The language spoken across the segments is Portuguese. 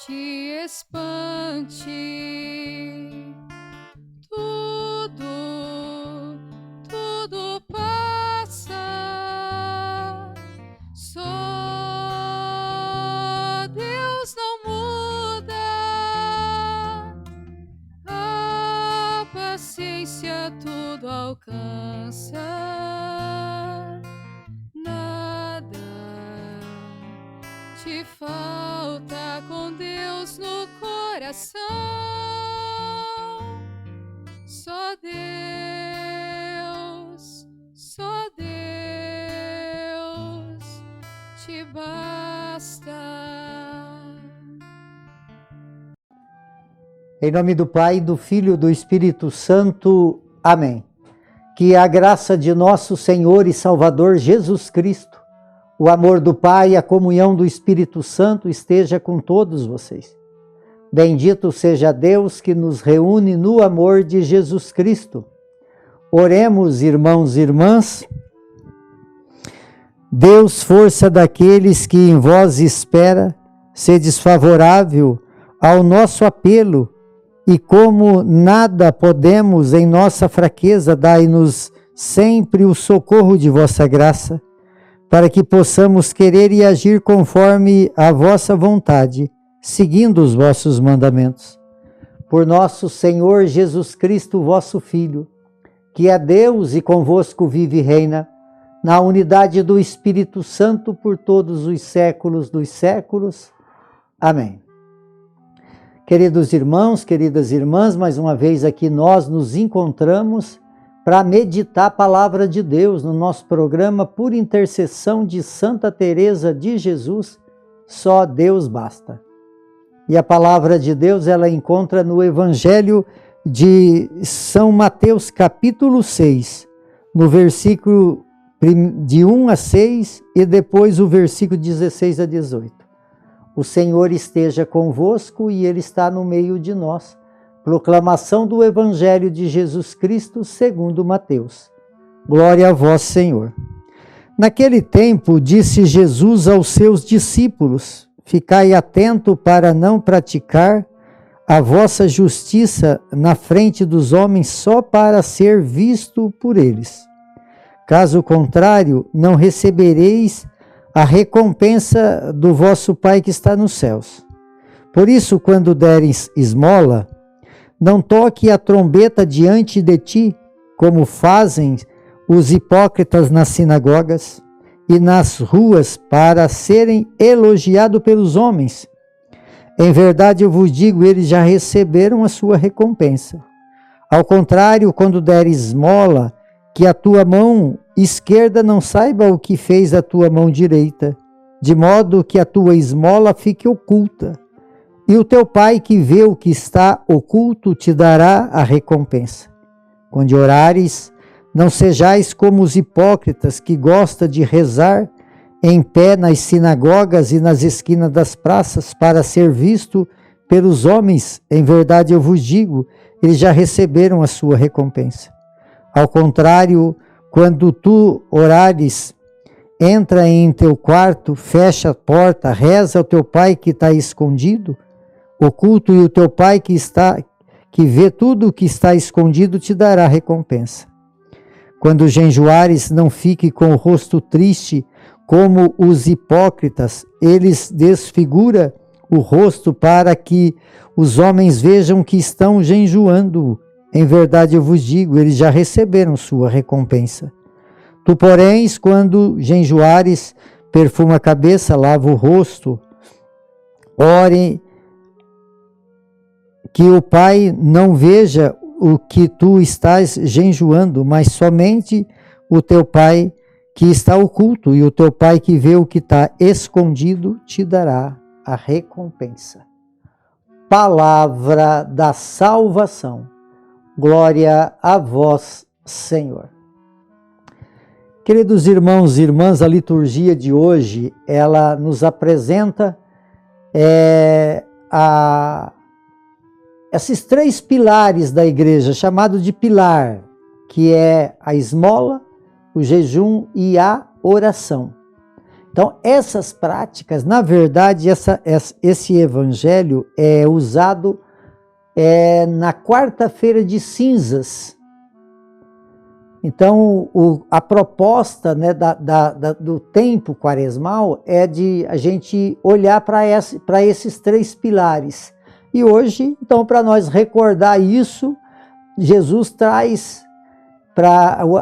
te espante. Tudo passa, só Deus não muda. A paciência tudo alcança, nada te falta com Deus no coração. Só Deus te basta. Em nome do Pai, do Filho e do Espírito Santo. Amém. Que a graça de nosso Senhor e Salvador Jesus Cristo, o amor do Pai e a comunhão do Espírito Santo esteja com todos vocês. Bendito seja Deus que nos reúne no amor de Jesus Cristo. Oremos, irmãos e irmãs. Deus, força daqueles que em vós espera, sedes favorável ao nosso apelo, e como nada podemos em nossa fraqueza, dai-nos sempre o socorro de vossa graça, para que possamos querer e agir conforme a vossa vontade, seguindo os vossos mandamentos. Por nosso Senhor Jesus Cristo, vosso Filho, que é Deus e convosco vive e reina, na unidade do Espírito Santo por todos os séculos dos séculos. Amém. Queridos irmãos, queridas irmãs, mais uma vez aqui nós nos encontramos para meditar a palavra de Deus no nosso programa por intercessão de Santa Teresa de Jesus, Só Deus Basta. E a palavra de Deus ela encontra no Evangelho de São Mateus, capítulo 6, no versículo de 1 a 6 e depois o versículo 16 a 18. O Senhor esteja convosco e Ele está no meio de nós. Proclamação do Evangelho de Jesus Cristo segundo Mateus. Glória a vós, Senhor. Naquele tempo disse Jesus aos seus discípulos: ficai atento para não praticar a vossa justiça na frente dos homens só para ser visto por eles. Caso contrário, não recebereis a recompensa do vosso Pai que está nos céus. Por isso, quando deres esmola, não toque a trombeta diante de ti, como fazem os hipócritas nas sinagogas e nas ruas para serem elogiados pelos homens. Em verdade eu vos digo, eles já receberam a sua recompensa. Ao contrário, quando deres esmola, que a tua mão esquerda não saiba o que fez a tua mão direita, de modo que a tua esmola fique oculta. E o teu Pai que vê o que está oculto te dará a recompensa. Quando orares, não sejais como os hipócritas que gostam de rezar em pé nas sinagogas e nas esquinas das praças para ser visto pelos homens. Em verdade eu vos digo, eles já receberam a sua recompensa. Ao contrário, quando tu orares, entra em teu quarto, fecha a porta, reza ao teu Pai que está escondido, oculto, e o teu Pai que vê tudo o que está escondido te dará recompensa. Quando jejuares, não fique com o rosto triste como os hipócritas, eles desfiguram o rosto para que os homens vejam que estão jejuando. Em verdade eu vos digo, eles já receberam sua recompensa. Tu, porém, quando jejuares, perfuma a cabeça, lava o rosto, ore, que o Pai não veja o que tu estás jejuando, mas somente o teu Pai que está oculto, e o teu Pai que vê o que está escondido te dará a recompensa. Palavra da salvação. Glória a vós, Senhor. Queridos irmãos e irmãs, a liturgia de hoje, ela nos apresenta esses três pilares da igreja, chamado de pilar, que é a esmola, o jejum e a oração. Então, essas práticas, na verdade, esse evangelho é usado na quarta-feira de cinzas. Então, a proposta, né, do tempo quaresmal é de a gente olhar para esses três pilares. E hoje, então, para nós recordar isso, Jesus traz,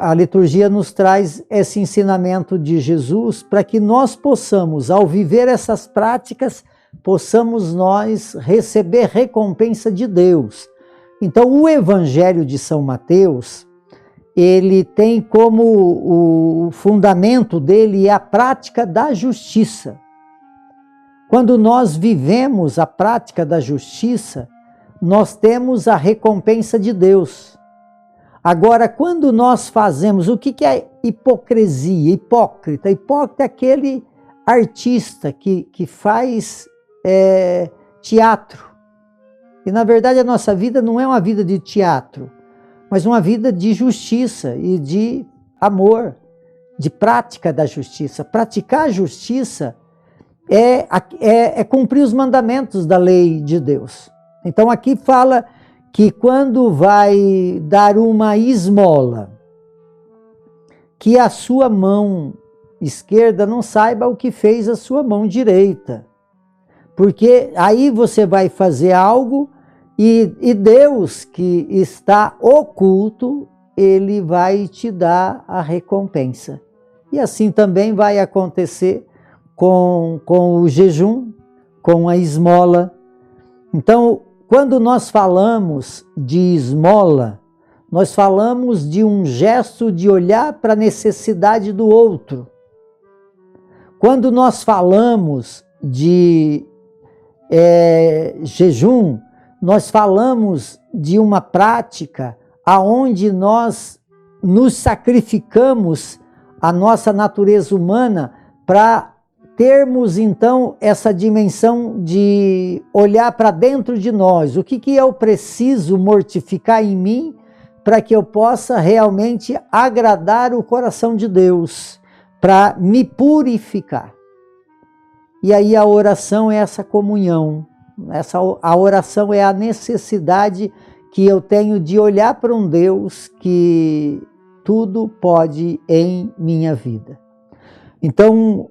a liturgia nos traz esse ensinamento de Jesus para que nós possamos, ao viver essas práticas, possamos nós receber recompensa de Deus. Então, o Evangelho de São Mateus, ele tem como o fundamento dele a prática da justiça. Quando nós vivemos a prática da justiça, nós temos a recompensa de Deus. Agora, quando nós fazemos, o que é hipocrisia? Hipócrita é aquele artista que faz teatro. E, na verdade, a nossa vida não é uma vida de teatro, mas uma vida de justiça e de amor, de prática da justiça. Praticar a justiça é cumprir os mandamentos da lei de Deus. Então aqui fala que quando vai dar uma esmola, que a sua mão esquerda não saiba o que fez a sua mão direita. Porque aí você vai fazer algo e Deus, que está oculto, ele vai te dar a recompensa. E assim também vai acontecer com o jejum, com a esmola. Então, quando nós falamos de esmola, nós falamos de um gesto de olhar para a necessidade do outro. Quando nós falamos de jejum, nós falamos de uma prática aonde nós nos sacrificamos a nossa natureza humana para termos então essa dimensão de olhar para dentro de nós. O que eu preciso mortificar em mim para que eu possa realmente agradar o coração de Deus, para me purificar. E aí a oração é essa comunhão. A oração é a necessidade que eu tenho de olhar para um Deus que tudo pode em minha vida. Então,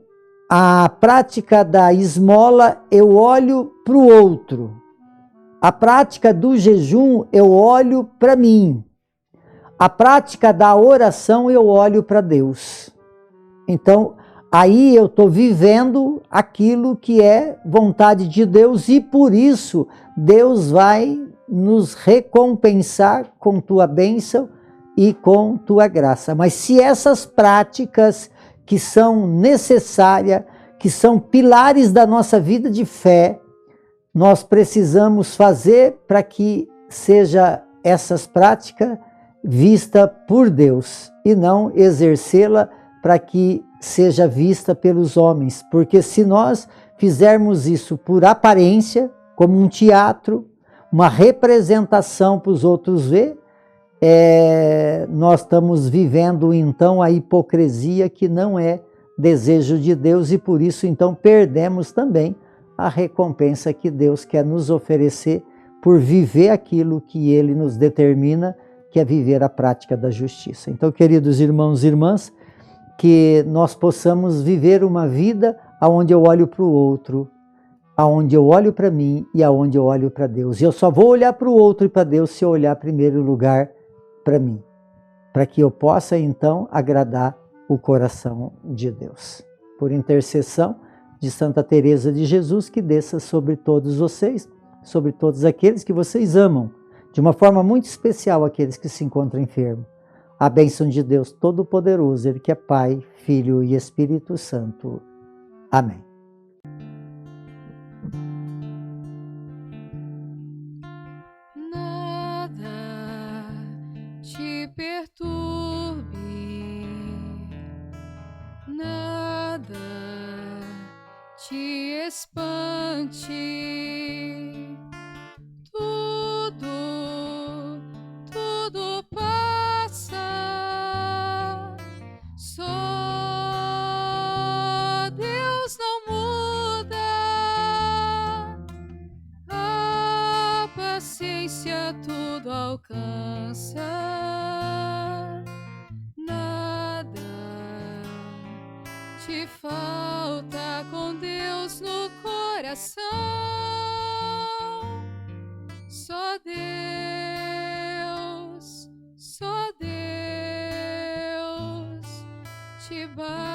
a prática da esmola, eu olho para o outro. A prática do jejum, eu olho para mim. A prática da oração, eu olho para Deus. Então, aí eu estou vivendo aquilo que é vontade de Deus e por isso Deus vai nos recompensar com tua bênção e com tua graça. Mas se essas práticas que são necessárias, que são pilares da nossa vida de fé, nós precisamos fazer para que seja essas práticas vista por Deus e não exercê-la para que seja vista pelos homens, porque se nós fizermos isso por aparência, como um teatro, uma representação para os outros ver, nós estamos vivendo então a hipocrisia que não é desejo de Deus e por isso então perdemos também a recompensa que Deus quer nos oferecer por viver aquilo que Ele nos determina, que é viver a prática da justiça. Então, queridos irmãos e irmãs, que nós possamos viver uma vida onde eu olho para o outro, aonde eu olho para mim e aonde eu olho para Deus. E eu só vou olhar para o outro e para Deus se eu olhar em primeiro lugar para mim, para que eu possa então agradar o coração de Deus. Por intercessão de Santa Teresa de Jesus, que desça sobre todos vocês, sobre todos aqueles que vocês amam, de uma forma muito especial aqueles que se encontram enfermos. A bênção de Deus Todo-Poderoso, Ele que é Pai, Filho e Espírito Santo. Amém. Nada te perturbe, nada te espante, tudo passa, só Deus tudo alcança. Nada te falta com Deus no coração. Só Deus te basta.